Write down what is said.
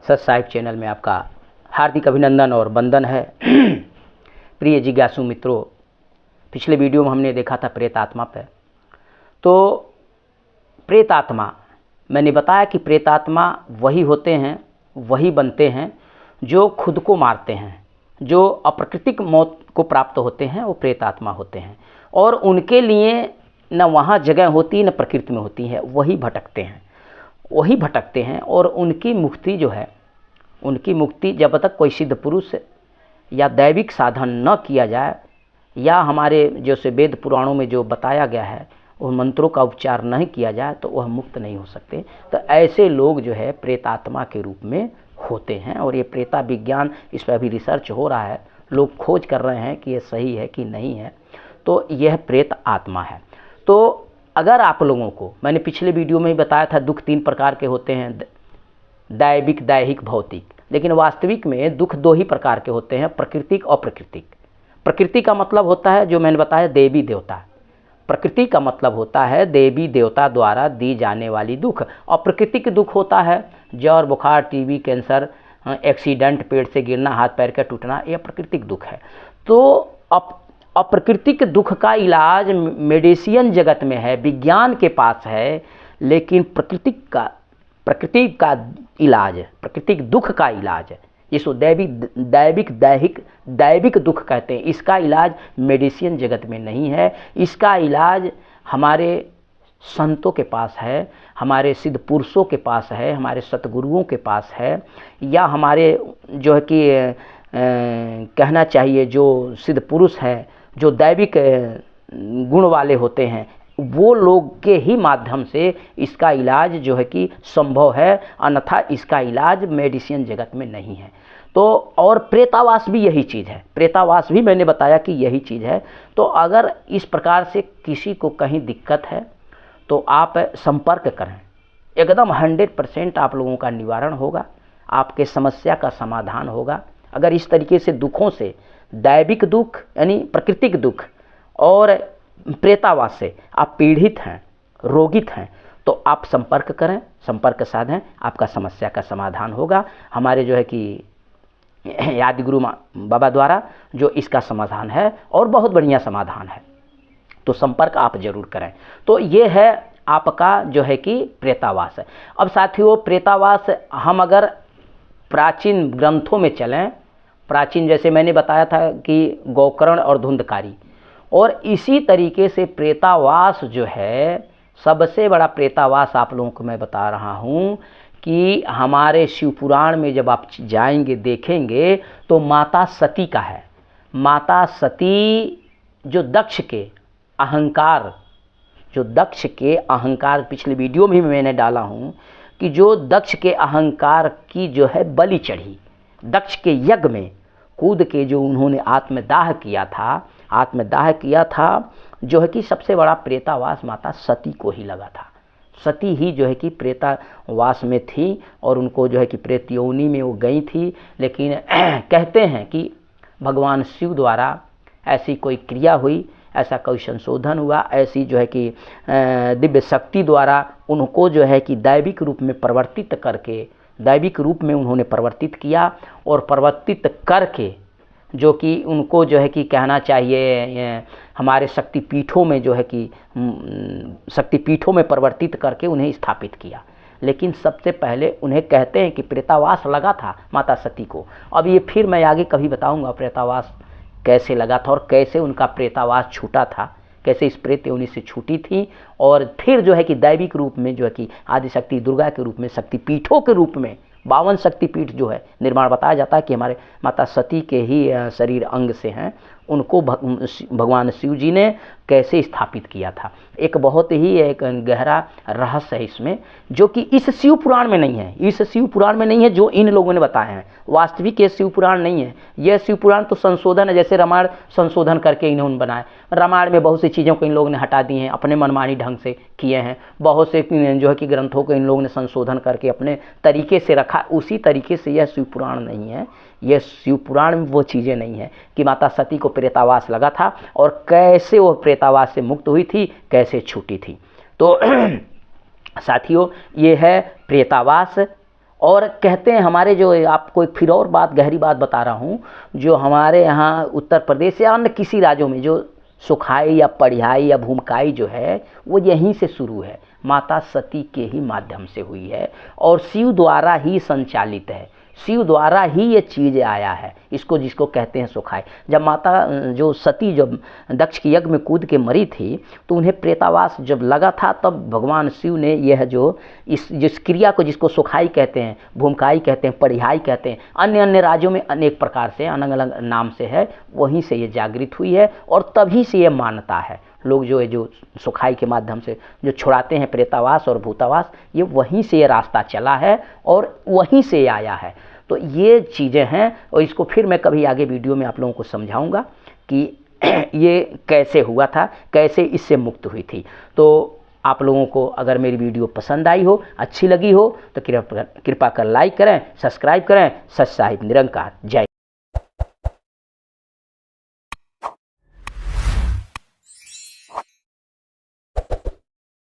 सच Sahib channel में आपका हार्दिक अभिनंदन और वंदन है। प्रिय जिज्ञासु मित्रों, पिछले वीडियो में हमने देखा था प्रेत आत्मा पर। तो प्रेत आत्मा मैंने बताया कि प्रेत आत्मा वही होते हैं, वही बनते हैं जो खुद को मारते हैं, जो अप्राकृतिक मौत को प्राप्त होते हैं, वो प्रेत आत्मा होते हैं। और उनके लिए न वहाँ जगह होती न प्रकृति में होती है, वही भटकते हैं। और उनकी मुक्ति जो है, उनकी मुक्ति जब तक कोई सिद्ध पुरुष या दैविक साधन न किया जाए, या हमारे जैसे वेद पुराणों में जो बताया गया है उन मंत्रों का उपचार नहीं किया जाए, तो वह मुक्त नहीं हो सकते। तो ऐसे लोग जो है प्रेतात्मा के रूप में होते हैं। और ये प्रेता विज्ञान, इस पर अभी रिसर्च हो रहा है, लोग खोज कर रहे हैं कि ये सही है कि नहीं है। तो यह प्रेत आत्मा है। तो अगर आप लोगों को, मैंने पिछले वीडियो में ही बताया था, दुख 3 प्रकार के होते हैं, दैविक, दैहिक, भौतिक। लेकिन वास्तविक में दुख 2 ही प्रकार के होते हैं, प्राकृतिक और अप्राकृतिक। प्रकृति का मतलब होता है, जो मैंने बताया, देवी देवता। प्रकृति का मतलब होता है देवी देवता द्वारा दी जाने वाली दुख। और प्राकृतिक दुख होता है ज्वर, बुखार, टीबी, कैंसर, एक्सीडेंट, पेड़ से गिरना, हाथ पैर का टूटना, यह प्राकृतिक दुख है। तो अप्राकृतिक दुख का इलाज मेडिसिन जगत में है, विज्ञान के पास है। लेकिन प्राकृतिक इलाज, प्राकृतिक दुख का इलाज, जिसको दैविक, दैविक दुख कहते हैं, इसका इलाज मेडिसिन जगत में नहीं है। इसका इलाज हमारे संतों के पास है, हमारे सिद्ध पुरुषों के पास है, हमारे सतगुरुओं के पास है, या हमारे जो है कि कहना चाहिए जो सिद्ध पुरुष है, जो दैविक गुण वाले होते हैं, वो लोग के ही माध्यम से इसका इलाज जो है कि संभव है। अन्यथा इसका इलाज मेडिसिन जगत में नहीं है। तो और प्रेतावास भी यही चीज़ है, प्रेतावास भी मैंने बताया कि यही चीज़ है। तो अगर इस प्रकार से किसी को कहीं दिक्कत है तो आप संपर्क करें, एकदम 100% आप लोगों का निवारण होगा, आपके समस्या का समाधान होगा। अगर इस तरीके से दुखों से, दैविक दुख यानी प्राकृतिक दुख और प्रेतावास से आप पीड़ित हैं, रोगित हैं, तो आप संपर्क करें, संपर्क साधें, आपका समस्या का समाधान होगा। हमारे जो है कि आदि गुरु बाबा द्वारा जो इसका समाधान है, और बहुत बढ़िया समाधान है। तो संपर्क आप जरूर करें। तो ये है आपका जो है कि प्रेतावास है। अब साथियों, प्रेतावास हम अगर प्राचीन ग्रंथों में चलें, प्राचीन जैसे मैंने बताया था कि गोकर्ण और धुंधकारी, और इसी तरीके से प्रेतावास जो है, सबसे बड़ा प्रेतावास आप लोगों को मैं बता रहा हूँ कि हमारे शिव पुराण में जब आप जाएंगे देखेंगे तो माता सती का है। माता सती जो दक्ष के अहंकार, पिछले वीडियो में मैंने डाला हूँ कि जो दक्ष के अहंकार की जो है बलि चढ़ी, दक्ष के यज्ञ में कूद के जो उन्होंने आत्मदाह किया था, जो है कि सबसे बड़ा प्रेतावास माता सती को ही लगा था। सती ही जो है कि प्रेतावास में थी, और उनको जो है कि प्रेत योनि में वो गई थी। लेकिन कहते हैं कि भगवान शिव द्वारा ऐसी कोई क्रिया हुई, ऐसा कोई संशोधन हुआ, ऐसी जो है कि दिव्य शक्ति द्वारा उनको जो है कि दैविक रूप में परिवर्तित करके, दैविक रूप में उन्होंने परिवर्तित किया, और परिवर्तित करके जो कि उनको जो है कि कहना चाहिए हमारे शक्तिपीठों में जो है कि शक्तिपीठों में परिवर्तित करके उन्हें स्थापित किया। लेकिन सबसे पहले उन्हें कहते हैं कि प्रेतावास लगा था माता सती को। अब ये फिर मैं आगे कभी बताऊंगा प्रेतावास कैसे लगा था और कैसे उनका प्रेतावास छूटा था, कैसे इस प्रेत योनि से छूटी थी, और फिर जो है कि दैविक रूप में जो है कि आदिशक्ति दुर्गा के रूप में, शक्तिपीठों के रूप में 52 शक्तिपीठ जो है निर्माण बताया जाता है कि हमारे माता सती के ही शरीर अंग से हैं, उनको भगवान शिव जी ने कैसे स्थापित किया था। एक बहुत ही एक गहरा रहस्य है इसमें, जो कि इस शिव पुराण में नहीं है। इस शिव पुराण में नहीं है जो इन लोगों ने बताए हैं। वास्तविक ये शिव पुराण नहीं है, यह शिव पुराण तो संशोधन है। जैसे रामायण संशोधन करके इन्होंने बनाए, रामायण में बहुत सी चीज़ों को इन लोगों ने हटा दी हैं, अपने मनमानी ढंग से किए हैं। बहुत से जो है कि ग्रंथों को इन लोगों ने संशोधन करके अपने तरीके से रखा, उसी तरीके से यह शिव पुराण नहीं है। यह शिव पुराण में वो चीज़ें नहीं है कि माता सती को प्रेतावास लगा था और कैसे वो प्रेतावास से मुक्त हुई थी, कैसे छूटी थी। तो साथियों, ये है प्रेतावास, और कहते हैं हमारे जो, आपको एक फिर और बात, गहरी बात बता रहा हूँ, जो हमारे यहाँ उत्तर प्रदेश या अन्य किसी राज्यों में जो सुखाई या पढ़ियाई या भूमकाई जो है वो यहीं से शुरू है, माता सती के ही माध्यम से हुई है और शिव द्वारा ही संचालित है, शिव द्वारा ही ये चीज़ आया है, इसको जिसको कहते हैं सुखाई। जब माता जो सती जब दक्ष के यज्ञ में कूद के मरी थी तो उन्हें प्रेतावास जब लगा था, तब भगवान शिव ने यह जो जिस क्रिया को, जिसको सुखाई कहते हैं, भूमकाई कहते हैं, पढ़ियाई कहते हैं, अन्य अन्य राज्यों में अनेक प्रकार से अलग अलग नाम से है, वहीं से ये जागृत हुई है और तभी से ये मान्यता है। लोग जो है जो सुखाई के माध्यम से जो छुड़ाते हैं प्रेतावास और भूतावास, ये वहीं से ये रास्ता चला है और वहीं से आया है। तो ये चीज़ें हैं और इसको फिर मैं कभी आगे वीडियो में आप लोगों को समझाऊंगा कि ये कैसे हुआ था, कैसे इससे मुक्त हुई थी। तो आप लोगों को अगर मेरी वीडियो पसंद आई हो, अच्छी लगी हो, तो कृपा कर लाइक करें, सब्सक्राइब करें। सच साहिब निरंकार। जय।